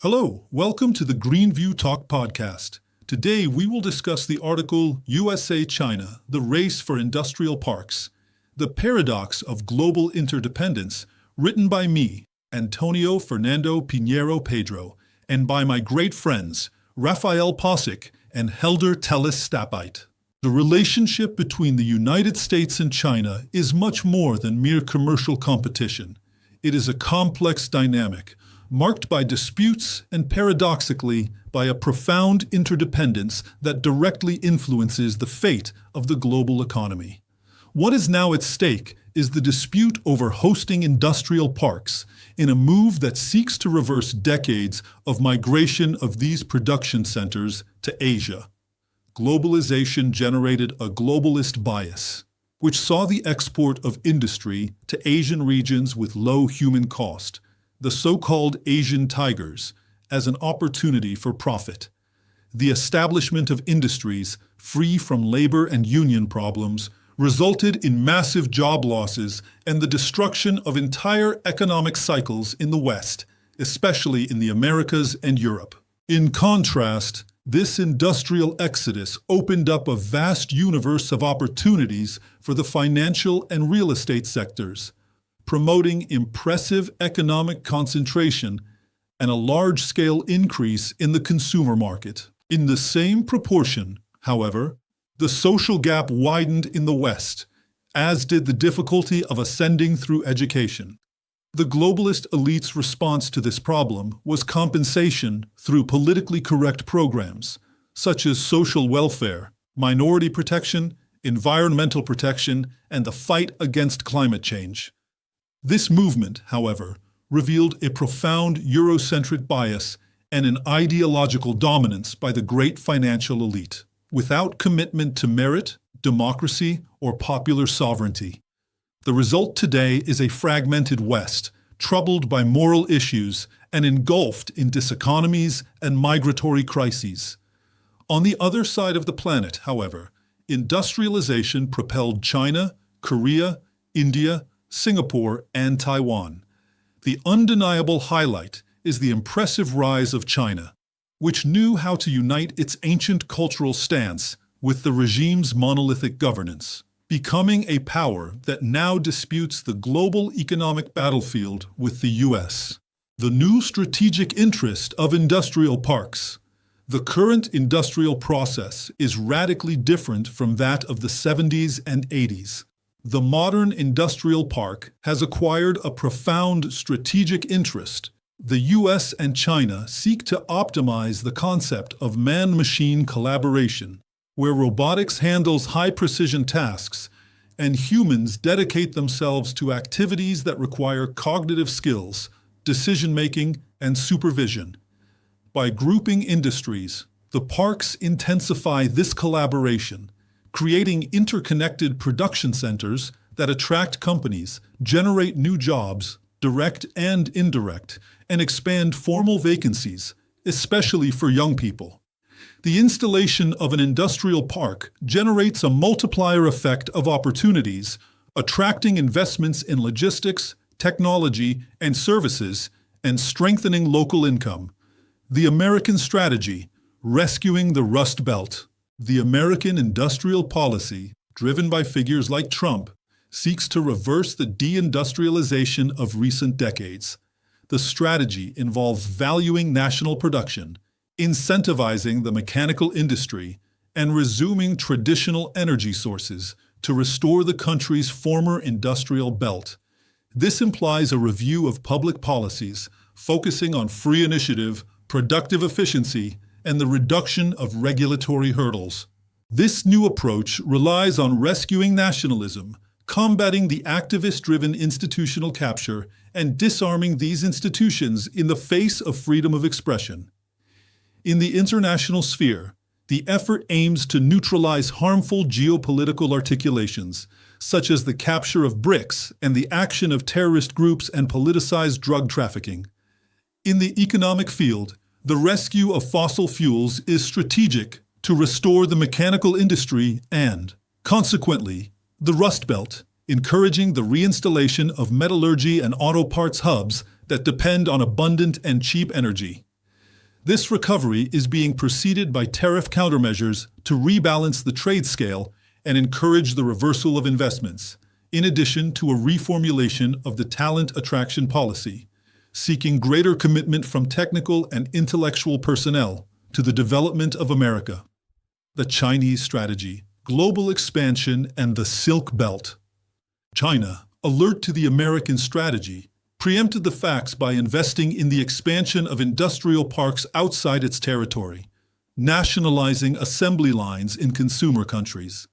Hello, welcome to the Greenview Talk podcast. Today we will discuss the article USA-China, the Race for Industrial Parks, the Paradox of Global Interdependence, written by me, Antonio Fernando Pinheiro Pedro, and by my great friends, Rafael Posick and Helder Telles Stapite. The relationship between the United States and China is much more than mere commercial competition. It is a complex dynamic, marked by disputes and, paradoxically, by a profound interdependence that directly influences the fate of the global economy. What is now at stake is the dispute over hosting industrial parks in a move that seeks to reverse decades of migration of these production centers to Asia. Globalization generated a globalist bias, which saw the export of industry to Asian regions with low human cost, the so-called Asian tigers, as an opportunity for profit. The establishment of industries free from labor and union problems resulted in massive job losses and the destruction of entire economic cycles in the West, especially in the Americas and Europe. In contrast, this industrial exodus opened up a vast universe of opportunities for the financial and real estate sectors, promoting impressive economic concentration and a large-scale increase in the consumer market. In the same proportion, however, the social gap widened in the West, as did the difficulty of ascending through education. The globalist elite's response to this problem was compensation through politically correct programs, such as social welfare, minority protection, environmental protection, and the fight against climate change. This movement, however, revealed a profound Eurocentric bias and an ideological dominance by the great financial elite, without commitment to merit, democracy, or popular sovereignty. The result today is a fragmented West, troubled by moral issues and engulfed in diseconomies and migratory crises. On the other side of the planet, however, industrialization propelled China, Korea, India, Singapore, and Taiwan. The undeniable highlight is the impressive rise of China, which knew how to unite its ancient cultural stance with the regime's monolithic governance, becoming a power that now disputes the global economic battlefield with the US. The new strategic interest of industrial parks. The current industrial process is radically different from that of the 70s and 80s. The modern industrial park has acquired a profound strategic interest. The US and China seek to optimize the concept of man-machine collaboration, where robotics handles high-precision tasks and humans dedicate themselves to activities that require cognitive skills, decision-making, and supervision. By grouping industries, the parks intensify this collaboration, creating interconnected production centers that attract companies, generate new jobs, direct and indirect, and expand formal vacancies, especially for young people. The installation of an industrial park generates a multiplier effect of opportunities, attracting investments in logistics, technology, and services, and strengthening local income. The American strategy, rescuing the Rust Belt. The American industrial policy, driven by figures like Trump, seeks to reverse the deindustrialization of recent decades. The strategy involves valuing national production, incentivizing the mechanical industry, and resuming traditional energy sources to restore the country's former industrial belt. This implies a review of public policies, focusing on free initiative, productive efficiency, and the reduction of regulatory hurdles. This new approach relies on rescuing nationalism, combating the activist-driven institutional capture, and disarming these institutions in the face of freedom of expression. In the international sphere, the effort aims to neutralize harmful geopolitical articulations, such as the capture of BRICS and the action of terrorist groups and politicized drug trafficking. In the economic field, the rescue of fossil fuels is strategic to restore the mechanical industry and, consequently, the Rust Belt, encouraging the reinstallation of metallurgy and auto parts hubs that depend on abundant and cheap energy. This recovery is being preceded by tariff countermeasures to rebalance the trade scale and encourage the reversal of investments, in addition to a reformulation of the talent attraction policy, seeking greater commitment from technical and intellectual personnel to the development of America. The Chinese strategy, global expansion, and the Silk Belt. China, alert to the American strategy, preempted the facts by investing in the expansion of industrial parks outside its territory, nationalizing assembly lines in consumer countries.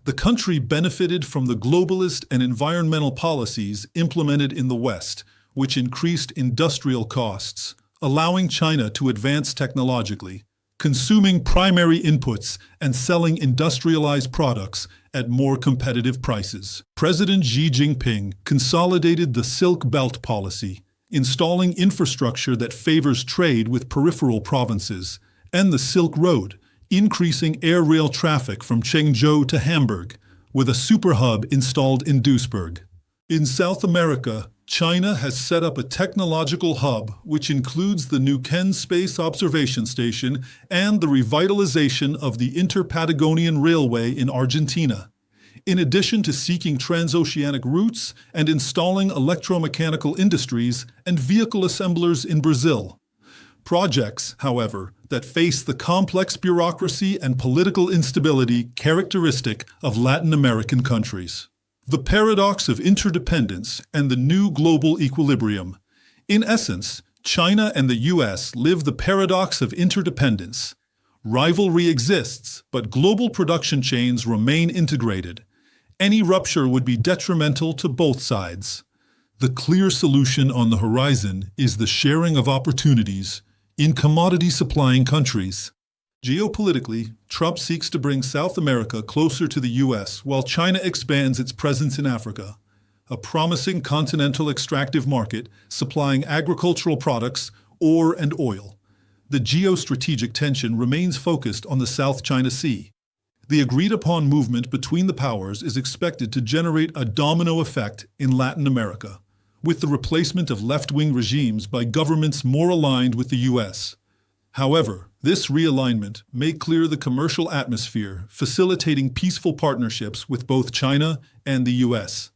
The country benefited from the globalist and environmental policies implemented in the West, which increased industrial costs, allowing China to advance technologically, consuming primary inputs and selling industrialized products at more competitive prices. President Xi Jinping consolidated the Silk Belt policy, installing infrastructure that favors trade with peripheral provinces, and the Silk Road, increasing air-rail traffic from Chengzhou to Hamburg, with a superhub installed in Duisburg. In South America, China has set up a technological hub which includes the new Ken Space Observation Station and the revitalization of the Inter-Patagonian Railway in Argentina, in addition to seeking transoceanic routes and installing electromechanical industries and vehicle assemblers in Brazil. Projects, however, that face the complex bureaucracy and political instability characteristic of Latin American countries. The Paradox of Interdependence and the New Global Equilibrium. In essence, China and the US live the paradox of interdependence. Rivalry exists, but global production chains remain integrated. Any rupture would be detrimental to both sides. The clear solution on the horizon is the sharing of opportunities in commodity-supplying countries. Geopolitically, Trump seeks to bring South America closer to the U.S. while China expands its presence in Africa, a promising continental extractive market supplying agricultural products, ore, and oil. The geostrategic tension remains focused on the South China Sea. The agreed-upon movement between the powers is expected to generate a domino effect in Latin America, with the replacement of left-wing regimes by governments more aligned with the U.S. However, this realignment may clear the commercial atmosphere, facilitating peaceful partnerships with both China and the U.S.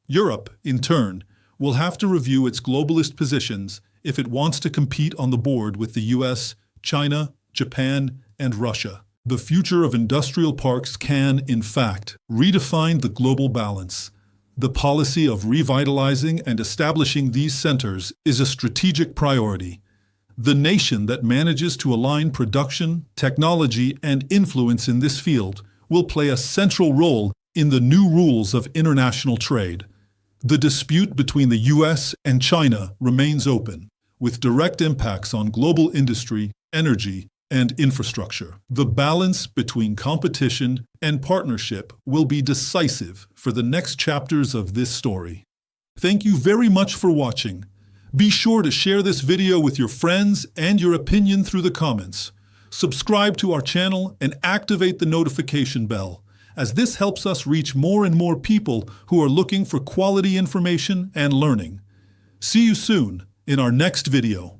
Europe, in turn, will have to review its globalist positions if it wants to compete on the board with the U.S., China, Japan, and Russia. The future of industrial parks can, in fact, redefine the global balance. The policy of revitalizing and establishing these centers is a strategic priority. The nation that manages to align production, technology, and influence in this field will play a central role in the new rules of international trade. The dispute between the U.S. and China remains open, with direct impacts on global industry, energy, and infrastructure. The balance between competition and partnership will be decisive for the next chapters of this story. Thank you very much for watching. Be sure to share this video with your friends and your opinion through the comments. Subscribe to our channel and activate the notification bell, as this helps us reach more and more people who are looking for quality information and learning. See you soon in our next video.